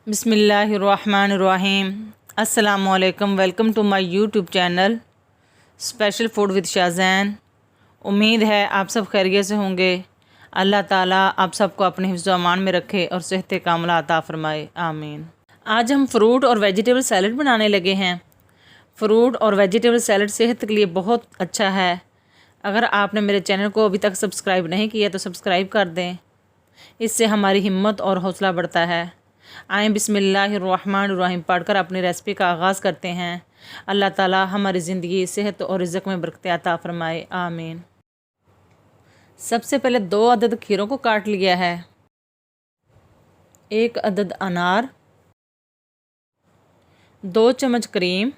बिस्मिल्लाहिर्रहमानिर्रहीम। अस्सलामुअलैकुम। Welcome to my YouTube channel special food with Shahzain. उम्मीद है आप सब खैरियत से होंगे। अल्लाह ताला आप सबको अपने हिफ्ज़ व अमान में रखे और सेहत कामला अता फ़रमाए, आमीन। आज हम फ़्रूट और वेजिटेबल सैलड बनाने लगे हैं। फ़्रूट और वेजिटेबल सैलड सेहत के लिए बहुत अच्छा है। अगर आपने मेरे चैनल को अभी तक सब्सक्राइब नहीं किया तो सब्सक्राइब कर दें, इससे हमारी हिम्मत और हौसला बढ़ता है। आए बिस्मिल्लाहिर्रहमानिर्रहीम पढ़कर अपनी रेसिपी का आगाज़ करते हैं। अल्लाह ताला हमारी ज़िंदगी सेहत और रिज़्क़ में बरकत अता फ़रमाए, आमीन। सबसे पहले 2 अदद खीरों को काट लिया है। 1 अदद अनार, 2 चम्मच क्रीम,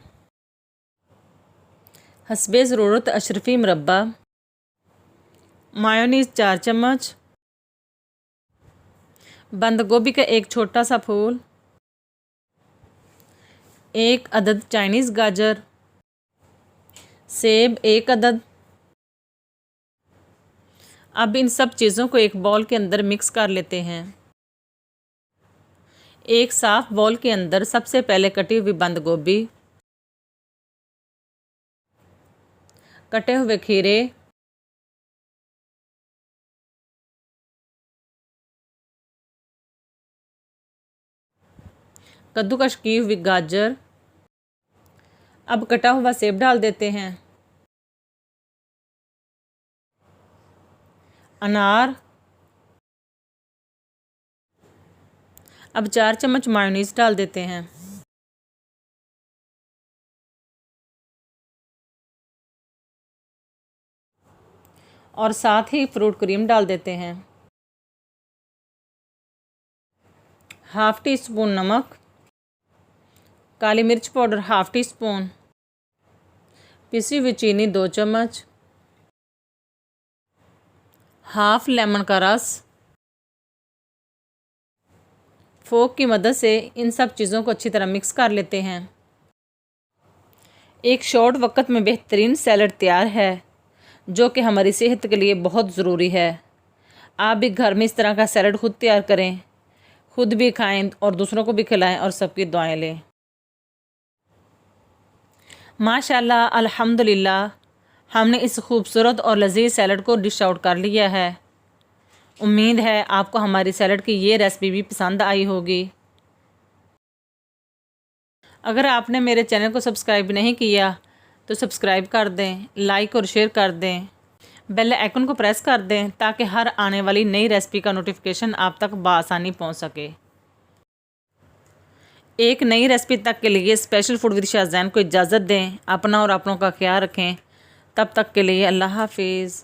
हस्बे ज़रूरत अशरफी मुरब्बा, मायोनीज़ 4 चम्मच, बंद गोभी का एक छोटा सा फूल, 1 अदद चाइनीज़ गाजर, सेब 1 अदद। अब इन सब चीज़ों को एक बॉल के अंदर मिक्स कर लेते हैं। एक साफ़ बॉल के अंदर सबसे पहले कटी हुई बंद गोभी, कटे हुए खीरे, कद्दूकस की हुई गाजर, अब कटा हुआ सेब डाल देते हैं, अनार, अब 4 चम्मच मायोनीज़ डाल देते हैं, और साथ ही फ्रूट क्रीम डाल देते हैं, हाफ़ टी स्पून नमक, काली मिर्च पाउडर हाफ़ टी स्पून, पिसी हुई चीनी 2 चम्मच, हाफ़ लेमन का रस। फोक की मदद से इन सब चीज़ों को अच्छी तरह मिक्स कर लेते हैं। एक शॉर्ट वक्त में बेहतरीन सैलड तैयार है, जो कि हमारी सेहत के लिए बहुत ज़रूरी है। आप भी घर में इस तरह का सैलड खुद तैयार करें, खुद भी खाएं और दूसरों को भी खिलाएं और सबकी दुआएं लें। माशाल्लाह, अल्हम्दुलिल्लाह, हमने इस खूबसूरत और लजीज सैलड को डिश आउट कर लिया है। उम्मीद है आपको हमारी सैलड की ये रेसिपी भी पसंद आई होगी। अगर आपने मेरे चैनल को सब्सक्राइब नहीं किया तो सब्सक्राइब कर दें, लाइक और शेयर कर दें, बेल आइकन को प्रेस कर दें ताकि हर आने वाली नई रेसिपी का नोटिफिकेशन आप तक बआसानी पहुंच सके। एक नई रेसिपी तक के लिए स्पेशल फूड विद शाहज़ैन को इजाज़त दें। अपना और अपनों का ख्याल रखें। तब तक के लिए अल्लाह हाफिज़।